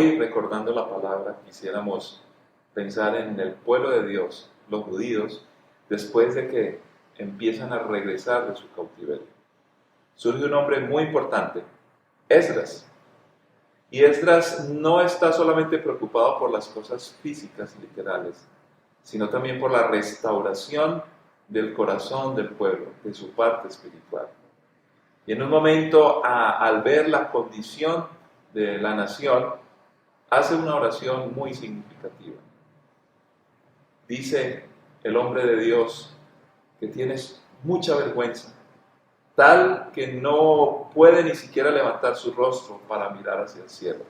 Hoy, recordando la palabra, quisiéramos pensar en el pueblo de Dios, los judíos, después de que empiezan a regresar de su cautiverio. Surge un hombre muy importante, Esdras. Y Esdras no está solamente preocupado por las cosas físicas y literales, sino también por la restauración del corazón del pueblo, de su parte espiritual. Y en un momento, al ver la condición de la nación, hace una oración muy significativa. Dice el hombre de Dios que tienes mucha vergüenza, tal que no puede ni siquiera levantar su rostro para mirar hacia el cielo.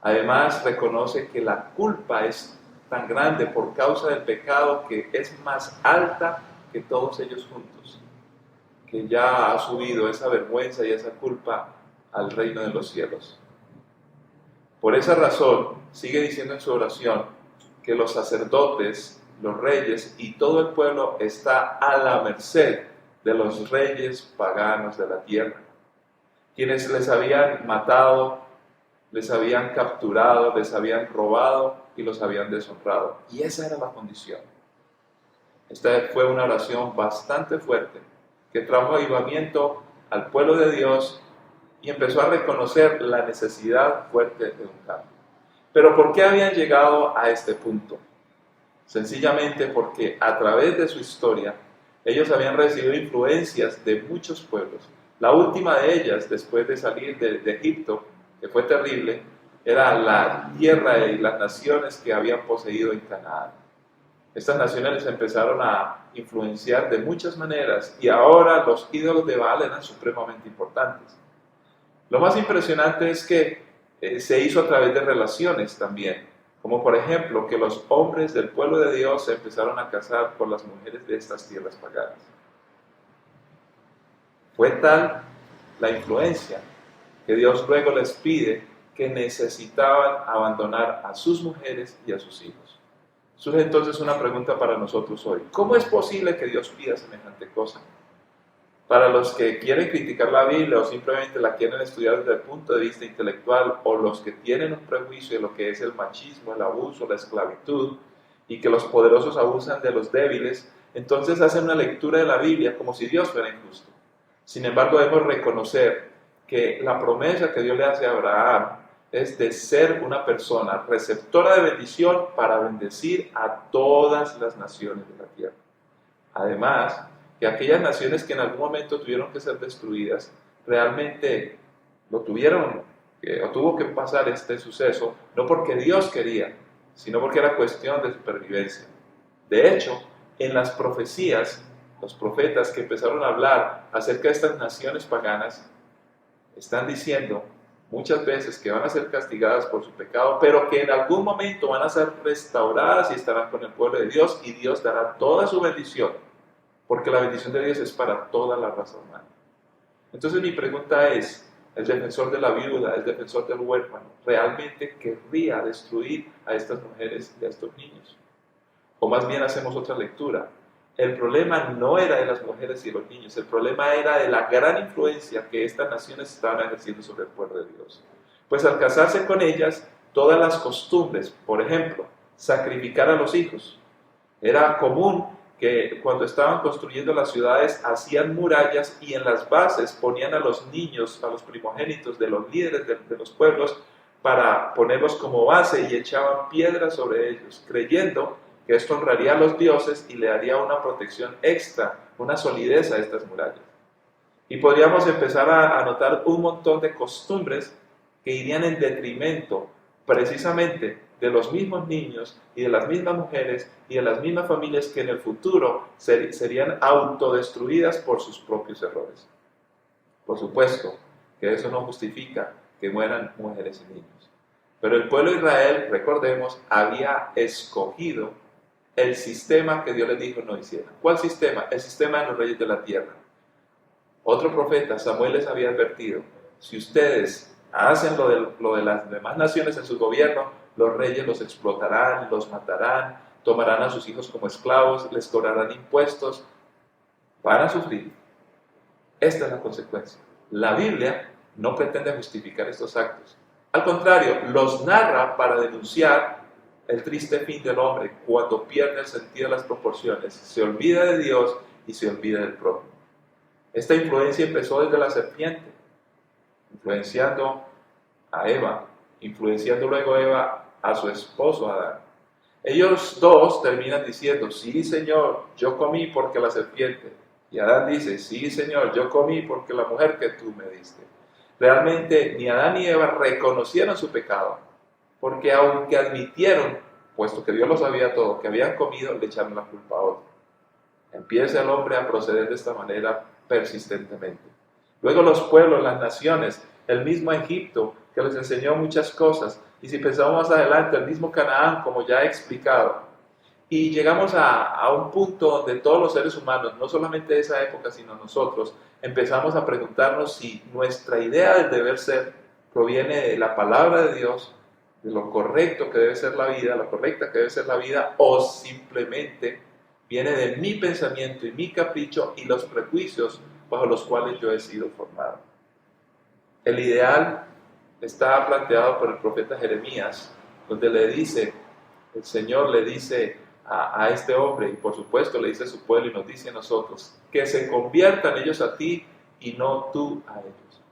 Además, reconoce que la culpa es tan grande por causa del pecado que es más alta que todos ellos juntos, que ya ha subido esa vergüenza y esa culpa al reino de los cielos. Por esa razón, sigue diciendo en su oración que los sacerdotes, los reyes y todo el pueblo está a la merced de los reyes paganos de la tierra, quienes les habían matado, les habían capturado, les habían robado y los habían deshonrado. Y esa era la condición. Esta fue una oración bastante fuerte que trajo avivamiento al pueblo de Dios y empezó a reconocer la necesidad fuerte de un cambio. Pero ¿por qué habían llegado a este punto? Sencillamente porque a través de su historia ellos habían recibido influencias de muchos pueblos. La última de ellas, después de salir de Egipto, que fue terrible, era la tierra y las naciones que habían poseído en Canaán. Estas naciones les empezaron a influenciar de muchas maneras y ahora los ídolos de Baal eran supremamente importantes. Lo más impresionante es que se hizo a través de relaciones también, como por ejemplo que los hombres del pueblo de Dios se empezaron a casar con las mujeres de estas tierras paganas. Fue tal la influencia que Dios luego les pide que necesitaban abandonar a sus mujeres y a sus hijos. Surge entonces una pregunta para nosotros hoy. ¿Cómo es posible que Dios pida semejante cosa? Para los que quieren criticar la Biblia o simplemente la quieren estudiar desde el punto de vista intelectual, o los que tienen un prejuicio de lo que es el machismo, el abuso, la esclavitud, y que los poderosos abusan de los débiles, entonces hacen una lectura de la Biblia como si Dios fuera injusto. Sin embargo, debemos reconocer que la promesa que Dios le hace a Abraham es de ser una persona receptora de bendición para bendecir a todas las naciones de la tierra. Además, que aquellas naciones que en algún momento tuvieron que ser destruidas, realmente lo tuvieron, o tuvo que pasar este suceso, no porque Dios quería, sino porque era cuestión de supervivencia. De hecho, en las profecías, los profetas que empezaron a hablar acerca de estas naciones paganas, están diciendo muchas veces que van a ser castigadas por su pecado, pero que en algún momento van a ser restauradas y estarán con el pueblo de Dios, y Dios dará toda su bendición, porque la bendición de Dios es para toda la raza humana. Entonces mi pregunta es, ¿el defensor de la viuda, el defensor del huérfano, realmente querría destruir a estas mujeres y a estos niños? O más bien hacemos otra lectura. El problema no era de las mujeres y los niños, el problema era de la gran influencia que estas naciones estaban ejerciendo sobre el pueblo de Dios. Pues al casarse con ellas, todas las costumbres, por ejemplo, sacrificar a los hijos, era común que cuando estaban construyendo las ciudades hacían murallas y en las bases ponían a los niños, a los primogénitos de los líderes de los pueblos, para ponerlos como base, y echaban piedras sobre ellos, creyendo que esto honraría a los dioses y le daría una protección extra, una solidez a estas murallas. Y podríamos empezar a notar un montón de costumbres que irían en detrimento precisamente de los mismos niños y de las mismas mujeres y de las mismas familias que en el futuro serían autodestruidas por sus propios errores. Por supuesto que eso no justifica que mueran mujeres y niños. Pero el pueblo de Israel, recordemos, había escogido el sistema que Dios les dijo no hicieran. ¿Cuál sistema? El sistema de los reyes de la tierra. Otro profeta, Samuel, les había advertido: si ustedes hacen lo de las demás naciones en su gobierno, los reyes los explotarán, los matarán, tomarán a sus hijos como esclavos, les cobrarán impuestos, van a sufrir. Esta es la consecuencia. La Biblia no pretende justificar estos actos, Al contrario, los narra para denunciar el triste fin del hombre cuando pierde el sentido de las proporciones, se olvida de Dios y se olvida del prójimo. Esta influencia empezó desde la serpiente, influenciando a Eva, influenciando luego a Eva a su esposo Adán. Ellos dos terminan diciendo, sí Señor, yo comí porque la serpiente. Y Adán dice, sí Señor, yo comí porque la mujer que tú me diste. Realmente ni Adán ni Eva reconocieron su pecado, porque aunque admitieron, puesto que Dios lo sabía todo, que habían comido, le echaron la culpa a otro. Empieza el hombre a proceder de esta manera persistentemente. Luego los pueblos, las naciones, el mismo Egipto, que les enseñó muchas cosas, y si pensamos más adelante, el mismo Canaán, como ya he explicado. Y llegamos a un punto donde todos los seres humanos, no solamente de esa época, sino nosotros, empezamos a preguntarnos si nuestra idea del deber ser proviene de la palabra de Dios, de lo correcto que debe ser la vida, la correcta que debe ser la vida, o simplemente viene de mi pensamiento y mi capricho y los prejuicios bajo los cuales yo he sido formado. El ideal está planteado por el profeta Jeremías, donde le dice, el Señor le dice a este hombre, y por supuesto le dice a su pueblo y nos dice a nosotros, que se conviertan ellos a ti y no tú a ellos.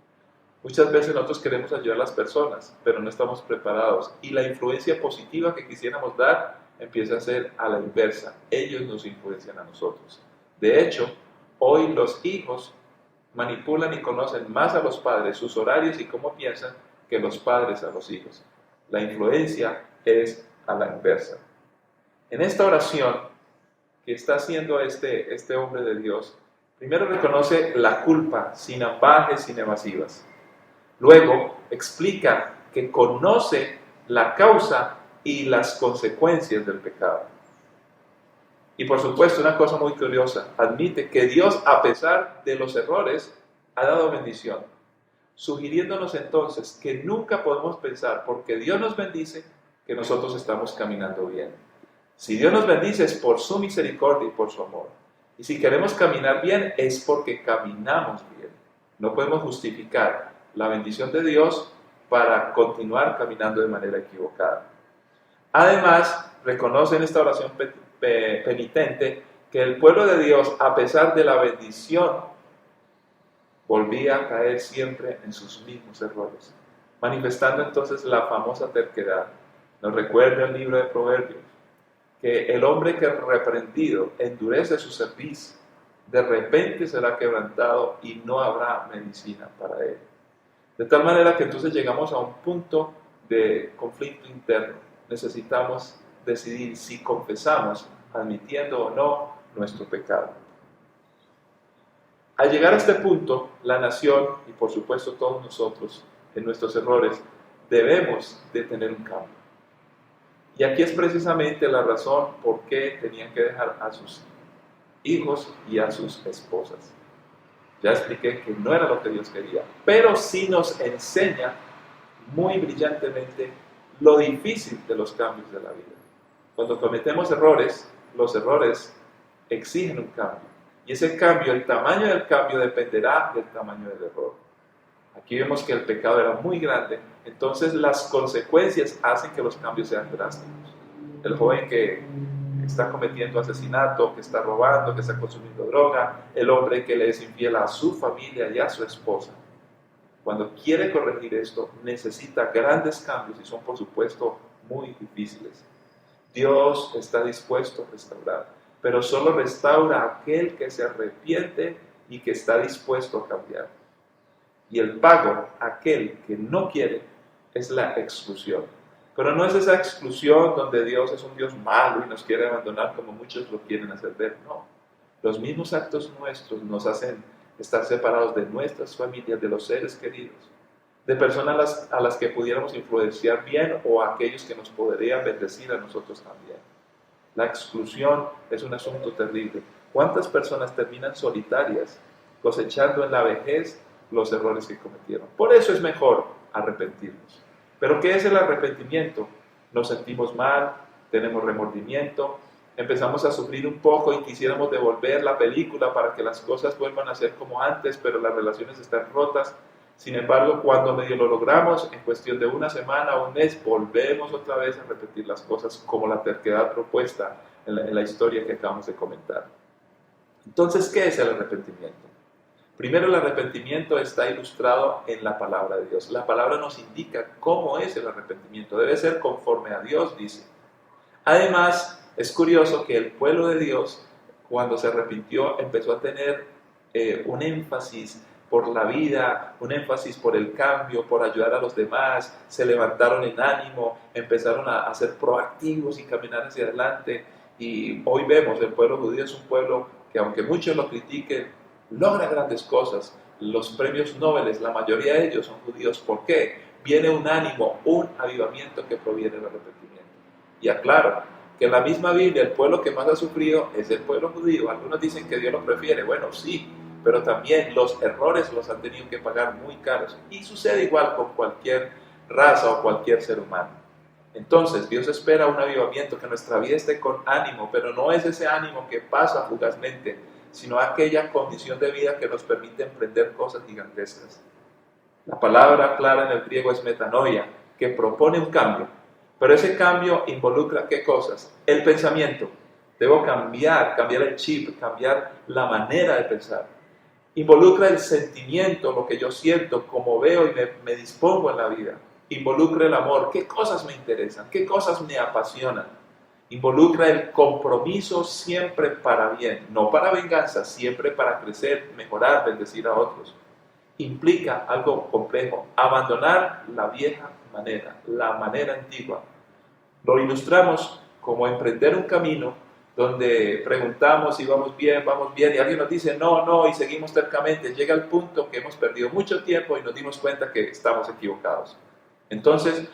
Muchas veces nosotros queremos ayudar a las personas, pero no estamos preparados, y la influencia positiva que quisiéramos dar empieza a ser a la inversa. Ellos nos influencian a nosotros. De hecho, hoy los hijos manipulan y conocen más a los padres, sus horarios y cómo piensan, que los padres a los hijos. La influencia es a la inversa. En esta oración que está haciendo este hombre de Dios, primero reconoce la culpa sin ambajes, sin evasivas. Luego explica que conoce la causa y las consecuencias del pecado. Y por supuesto, una cosa muy curiosa, admite que Dios, a pesar de los errores, ha dado bendición, sugiriéndonos entonces que nunca podemos pensar, porque Dios nos bendice, que nosotros estamos caminando bien. Si Dios nos bendice es por su misericordia y por su amor. Y si queremos caminar bien es porque caminamos bien. No podemos justificar la bendición de Dios para continuar caminando de manera equivocada. Además, reconoce en esta oración penitente que el pueblo de Dios, a pesar de la bendición, volvía a caer siempre en sus mismos errores, manifestando entonces la famosa terquedad. Nos recuerda el libro de Proverbios, que el hombre que reprendido endurece su cerviz, de repente será quebrantado y no habrá medicina para él. De tal manera que entonces llegamos a un punto de conflicto interno. Necesitamos decidir si confesamos, admitiendo o no nuestro pecado. Al llegar a este punto, la nación, y por supuesto todos nosotros, en nuestros errores, debemos de tener un cambio. Y aquí es precisamente la razón por qué tenían que dejar a sus hijos y a sus esposas. Ya expliqué que no era lo que Dios quería, pero sí nos enseña muy brillantemente lo difícil de los cambios de la vida. Cuando cometemos errores, los errores exigen un cambio. Y ese cambio, el tamaño del cambio dependerá del tamaño del error. Aquí vemos que el pecado era muy grande, entonces las consecuencias hacen que los cambios sean drásticos. El joven que está cometiendo asesinato, que está robando, que está consumiendo droga, el hombre que le es infiel a su familia y a su esposa. Cuando quiere corregir esto, necesita grandes cambios y son, por supuesto, muy difíciles. Dios está dispuesto a restaurar, pero solo restaura a aquel que se arrepiente y que está dispuesto a cambiar. Y el pago, aquel que no quiere, es la exclusión. Pero no es esa exclusión donde Dios es un Dios malo y nos quiere abandonar como muchos lo quieren hacer ver. No. Los mismos actos nuestros nos hacen estar separados de nuestras familias, de los seres queridos, de personas a las que pudiéramos influenciar bien o a aquellos que nos podrían bendecir a nosotros también. La exclusión es un asunto terrible. ¿Cuántas personas terminan solitarias, cosechando en la vejez los errores que cometieron? Por eso es mejor arrepentirnos. ¿Pero qué es el arrepentimiento? Nos sentimos mal, tenemos remordimiento, empezamos a sufrir un poco y quisiéramos devolver la película para que las cosas vuelvan a ser como antes, pero las relaciones están rotas. Sin embargo, cuando medio lo logramos, en cuestión de una semana o un mes, volvemos otra vez a repetir las cosas como la terquedad propuesta en la historia que acabamos de comentar. Entonces, ¿qué es el arrepentimiento? Primero, el arrepentimiento está ilustrado en la palabra de Dios. La palabra nos indica cómo es el arrepentimiento. Debe ser conforme a Dios, dice. Además, es curioso que el pueblo de Dios, cuando se arrepintió, empezó a tener un énfasis por la vida, un énfasis por el cambio, por ayudar a los demás, se levantaron en ánimo, empezaron a ser proactivos y caminar hacia adelante. Y hoy vemos, el pueblo judío es un pueblo que, aunque muchos lo critiquen, logra grandes cosas. Los premios Nobel, la mayoría de ellos son judíos. ¿Por qué? Viene un ánimo, un avivamiento que proviene del arrepentimiento. Y aclaro que en la misma Biblia el pueblo que más ha sufrido es el pueblo judío. Algunos dicen que Dios lo prefiere. Bueno, sí, pero también los errores los han tenido que pagar muy caros. Y sucede igual con cualquier raza o cualquier ser humano. Entonces, Dios espera un avivamiento, que nuestra vida esté con ánimo, pero no es ese ánimo que pasa fugazmente, sino aquella condición de vida que nos permite emprender cosas gigantescas. La palabra clara en el griego es metanoia, que propone un cambio, pero ese cambio involucra ¿qué cosas? El pensamiento. Debo cambiar el chip, cambiar la manera de pensar. Involucra el sentimiento, lo que yo siento, cómo veo y me dispongo en la vida. Involucra el amor, qué cosas me interesan, qué cosas me apasionan. Involucra el compromiso siempre para bien, no para venganza, siempre para crecer, mejorar, bendecir a otros. Implica algo complejo, abandonar la vieja manera, la manera antigua. Lo ilustramos como emprender un camino donde preguntamos si vamos bien, y alguien nos dice no, y seguimos tercamente. Llega el punto que hemos perdido mucho tiempo y nos dimos cuenta que estamos equivocados. Entonces,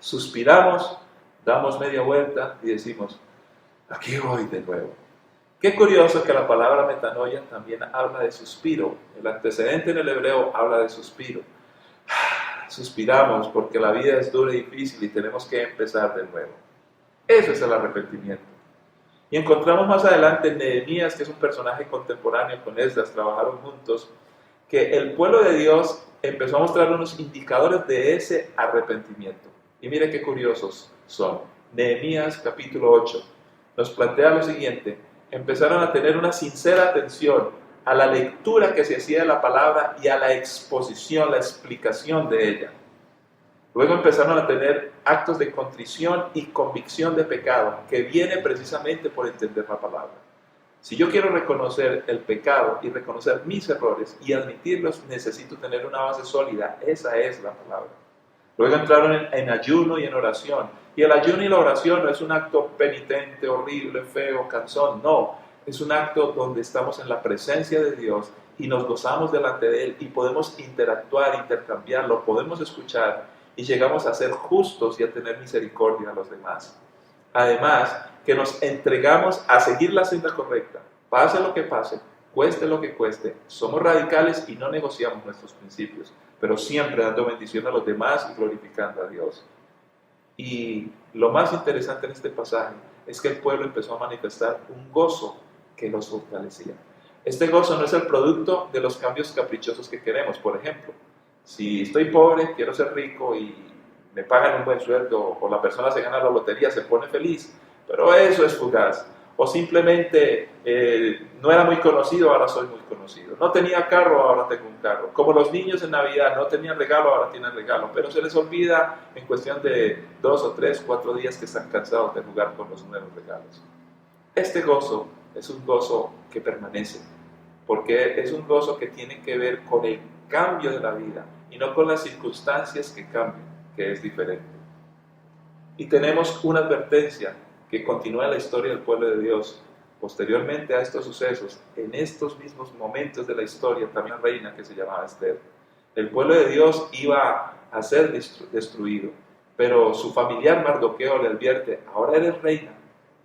suspiramos, damos media vuelta y decimos, aquí voy de nuevo. Qué curioso que la palabra metanoia también habla de suspiro. El antecedente en el hebreo habla de suspiro. Suspiramos porque la vida es dura y difícil y tenemos que empezar de nuevo. Eso es el arrepentimiento. Y encontramos más adelante en Nehemías, que es un personaje contemporáneo con Esdras, trabajaron juntos, que el pueblo de Dios empezó a mostrar unos indicadores de ese arrepentimiento. Y mire qué curiosos son. Nehemías capítulo 8 nos plantea lo siguiente: empezaron a tener una sincera atención a la lectura que se hacía de la palabra y a la exposición, la explicación de ella. Luego empezaron a tener actos de contrición y convicción de pecado, que viene precisamente por entender la palabra. Si yo quiero reconocer el pecado y reconocer mis errores y admitirlos, necesito tener una base sólida. Esa es la palabra. Luego entraron en ayuno y en oración. Y el ayuno y la oración no es un acto penitente, horrible, feo, cansón. No, es un acto donde estamos en la presencia de Dios y nos gozamos delante de Él y podemos interactuar, intercambiarlo, podemos escuchar y llegamos a ser justos y a tener misericordia a los demás. Además, que nos entregamos a seguir la senda correcta, pase lo que pase, cueste lo que cueste. Somos radicales y no negociamos nuestros principios, pero siempre dando bendición a los demás y glorificando a Dios. Y lo más interesante en este pasaje es que el pueblo empezó a manifestar un gozo que los fortalecía. Este gozo no es el producto de los cambios caprichosos que queremos. Por ejemplo, si estoy pobre, quiero ser rico y me pagan un buen sueldo, o la persona se gana la lotería, se pone feliz, pero eso es fugaz. O simplemente no era muy conocido, ahora soy muy conocido. No tenía carro, ahora tengo un carro. Como los niños en Navidad no tenían regalo, ahora tienen regalo. Pero se les olvida en cuestión de 2 o 3, 4 días que están cansados de jugar con los nuevos regalos. Este gozo es un gozo que permanece, porque es un gozo que tiene que ver con el cambio de la vida y no con las circunstancias que cambian, que es diferente. Y tenemos una advertencia que continúa en la historia del pueblo de Dios. Posteriormente a estos sucesos, en estos mismos momentos de la historia, también una reina que se llamaba Esther. El pueblo de Dios iba a ser destruido, pero su familiar Mardoqueo le advierte: ahora eres reina,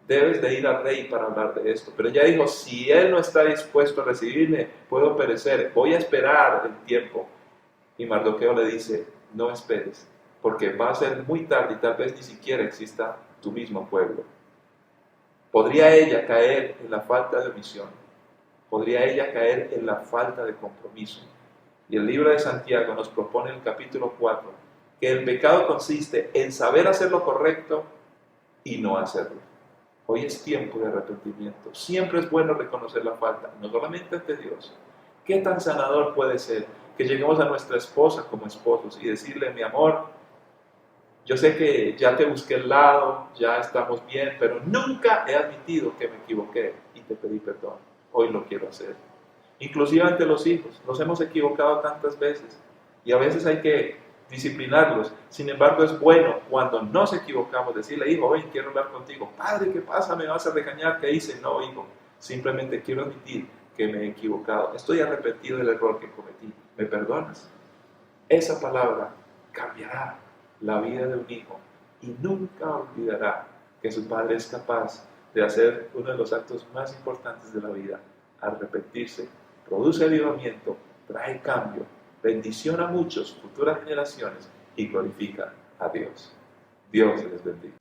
debes de ir al rey para hablar de esto. Pero ella dijo: si él no está dispuesto a recibirme, puedo perecer, voy a esperar el tiempo. Y Mardoqueo le dice: no esperes, porque va a ser muy tarde y tal vez ni siquiera exista tu mismo pueblo. ¿Podría ella caer en la falta de misión? ¿Podría ella caer en la falta de compromiso? Y el libro de Santiago nos propone en el capítulo 4 que el pecado consiste en saber hacer lo correcto y no hacerlo. Hoy es tiempo de arrepentimiento. Siempre es bueno reconocer la falta, no solamente ante Dios. ¿Qué tan sanador puede ser que lleguemos a nuestra esposa como esposos y decirle, mi amor, yo sé que ya te busqué el lado, ya estamos bien, pero nunca he admitido que me equivoqué y te pedí perdón. Hoy lo quiero hacer. Inclusive ante los hijos, nos hemos equivocado tantas veces y a veces hay que disciplinarlos. Sin embargo, es bueno cuando nos equivocamos decirle, hijo, hoy quiero hablar contigo. Padre, ¿qué pasa? ¿Me vas a regañar? ¿Qué hice? No, hijo, simplemente quiero admitir que me he equivocado. Estoy arrepentido del error que cometí. ¿Me perdonas? Esa palabra cambiará la vida de un hijo y nunca olvidará que su padre es capaz de hacer uno de los actos más importantes de la vida, arrepentirse. Produce avivamiento, trae cambio, bendición a muchos, futuras generaciones y glorifica a Dios. Dios les bendiga.